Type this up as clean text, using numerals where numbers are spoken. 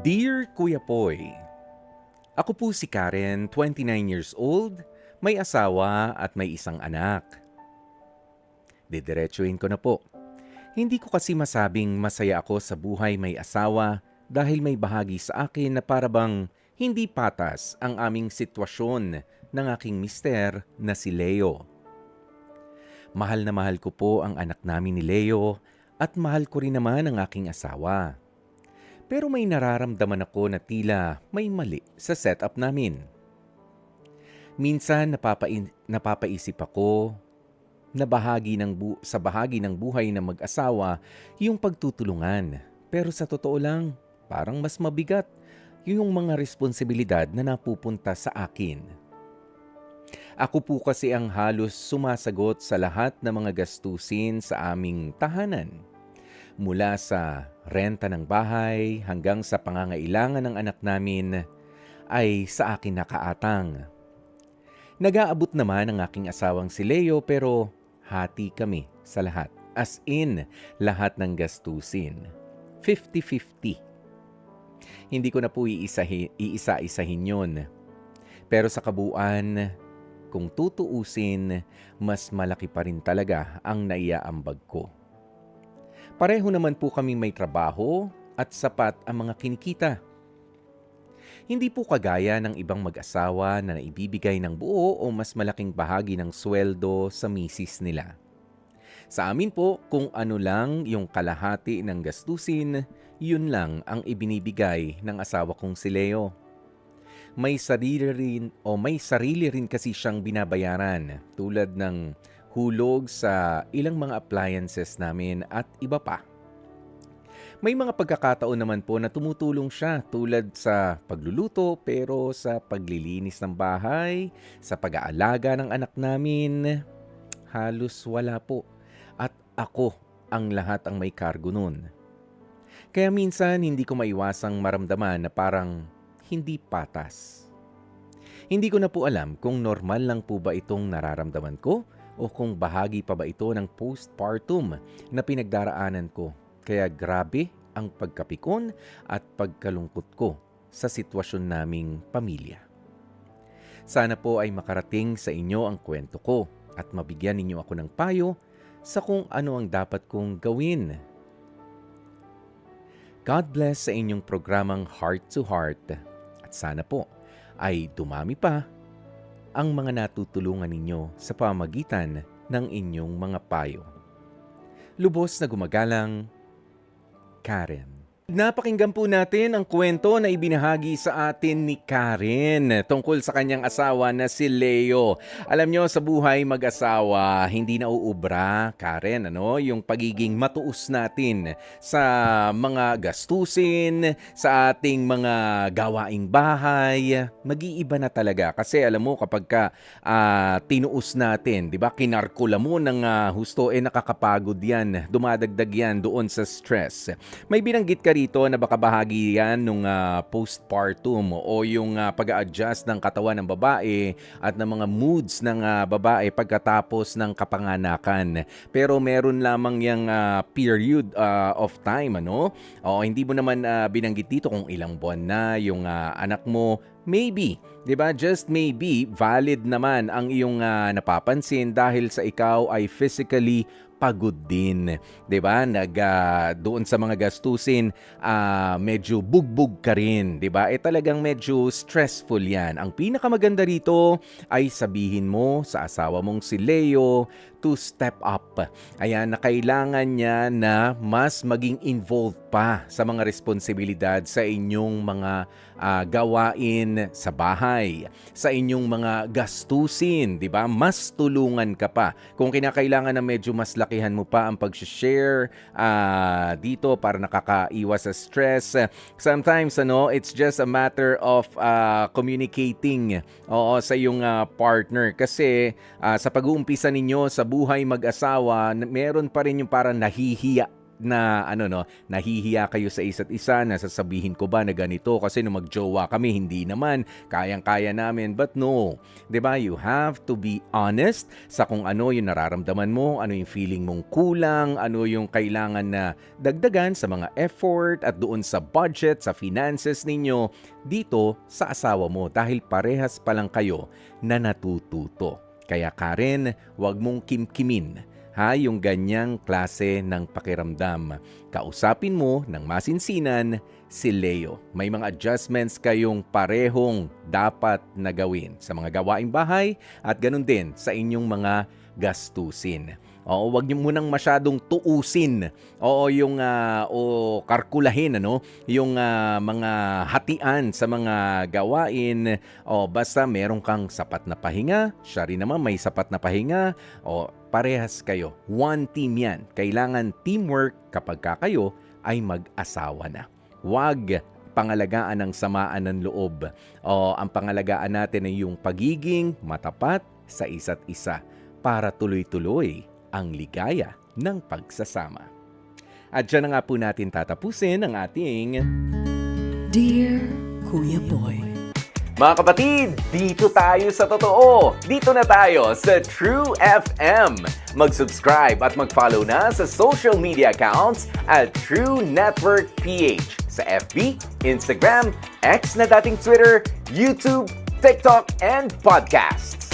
Dear Kuya Poy, ako po si Karen, 29 years old, may asawa at may isang anak. Didiretsuhin ko na po. Hindi ko kasi masabing masaya ako sa buhay may asawa dahil may bahagi sa akin na parabang hindi patas ang aming sitwasyon ng aking mister na si Leo. Mahal na mahal ko po ang anak namin ni Leo at mahal ko rin naman ang aking asawa. Pero may nararamdaman ako na tila may mali sa setup namin. Minsan napapaisip ako na sa bahagi ng buhay ng mag-asawa yung pagtutulungan. Pero sa totoo lang, parang mas mabigat yung mga responsibilidad na napupunta sa akin. Ako po kasi ang halos sumasagot sa lahat ng mga gastusin sa aming tahanan. Mula sa renta ng bahay hanggang sa pangangailangan ng anak namin ay sa akin nakaatang. Nag-aabot naman ang aking asawang si Leo pero hati kami sa lahat. As in, lahat ng gastusin. 50-50. Hindi ko na po iisa-isahin yun. Pero sa kabuuan, kung tutuusin, mas malaki pa rin talaga ang naiaambag ko. Pareho naman po kami may trabaho at sapat ang mga kinikita. Hindi po kagaya ng ibang mag-asawa na naibibigay ng buo o mas malaking bahagi ng sweldo sa misis nila. Sa amin po, kung ano lang yung kalahati ng gastusin, yun lang ang ibinibigay ng asawa kong si Leo. May sarili rin kasi siyang binabayaran tulad ng hulog sa ilang mga appliances namin at iba pa. May mga pagkakataon naman po na tumutulong siya tulad sa pagluluto pero sa paglilinis ng bahay, sa pag-aalaga ng anak namin, halos wala po. At ako ang lahat ang may kargo nun. Kaya minsan hindi ko maiwasang maramdaman na parang hindi patas. Hindi ko na po alam kung normal lang po ba itong nararamdaman ko o kung bahagi pa ba ito ng postpartum na pinagdaraanan ko. Kaya grabe ang pagkapikon at pagkalungkot ko sa sitwasyon naming pamilya. Sana po ay makarating sa inyo ang kwento ko at mabigyan ninyo ako ng payo sa kung ano ang dapat kong gawin. God bless sa inyong programang Heart to Heart at sana po ay dumami pa ang mga natutulungan ninyo sa pamamagitan ng inyong mga payo. Lubos na gumagalang, Karen. Napakinggan po natin ang kwento na ibinahagi sa atin ni Karen tungkol sa kanyang asawa na si Leo. Alam nyo, sa buhay mag-asawa, hindi nauubra, Karen, yung pagiging matuos natin sa mga gastusin, sa ating mga gawaing bahay. Mag-iiba na talaga kasi alam mo kapag tinuos natin, di ba, kinarkula mo ng husto, nakakapagod yan, dumadagdag yan doon sa stress. May binanggit ka rito na baka bahagi yan nung postpartum o yung pag-a-adjust ng katawan ng babae at ng mga moods ng babae pagkatapos ng kapanganakan. Pero meron lamang yung period of time, O hindi mo naman binanggit dito kung ilang buwan na yung anak mo. Maybe, 'di ba? Just maybe valid naman ang iyong napapansin dahil sa ikaw ay physically pagod din, 'di ba? Doon sa mga gastusin, medyo bugbog ka rin, 'di ba? Talagang medyo stressful 'yan. Ang pinakamaganda rito ay sabihin mo sa asawa mong si Leo to step up. Ayan, na kailangan niya na mas maging involved pa sa mga responsibilidad sa inyong mga gawain sa bahay, sa inyong mga gastusin, 'di ba? Mas tulungan ka pa. Kung kinakailangan na medyo mas lakihan mo pa ang pag-share dito para nakakaiwas sa stress. Sometimes it's just a matter of communicating sa iyong partner kasi sa pag-uumpisa ninyo sa buhay mag-asawa, meron pa rin yung parang nahihiya na nahihiya kayo sa isa't isa, na sasabihin ko ba na ganito kasi nung magjowa kami hindi naman kayang-kaya namin. But no, 'di ba? You have to be honest sa kung ano yung nararamdaman mo, ano yung feeling mong kulang, ano yung kailangan na dagdagan sa mga effort at doon sa budget, sa finances ninyo dito sa asawa mo dahil parehas pa lang kayo na natututo. Kaya Karen, wag mong kimkimin yung ganyang klase ng pakiramdam. Kausapin mo ng masinsinan si Leo. May mga adjustments kayong parehong dapat na gawin sa mga gawaing bahay at ganun din sa inyong mga gastusin. Oo, wag niyo munang masyadong tuusin. Oo, yung kalkulahin yung mga hatian sa mga gawain. O basta meron kang sapat na pahinga, siya rin naman may sapat na pahinga. O parehas kayo. One team yan. Kailangan teamwork kapag kayo ay mag-asawa na. Wag pangalagaan ng samaan ng loob. O ang pangalagaan natin ay yung pagiging matapat sa isa't isa para tuloy-tuloy ang ligaya ng pagsasama. At dyan na nga po natin tatapusin ang ating Dear Kuya Boy. Mga kapatid, dito tayo sa totoo. Dito na tayo sa True FM. Mag-subscribe at mag-follow na sa social media accounts at True Network PH sa FB, Instagram, X na dating Twitter, YouTube, TikTok, and podcasts.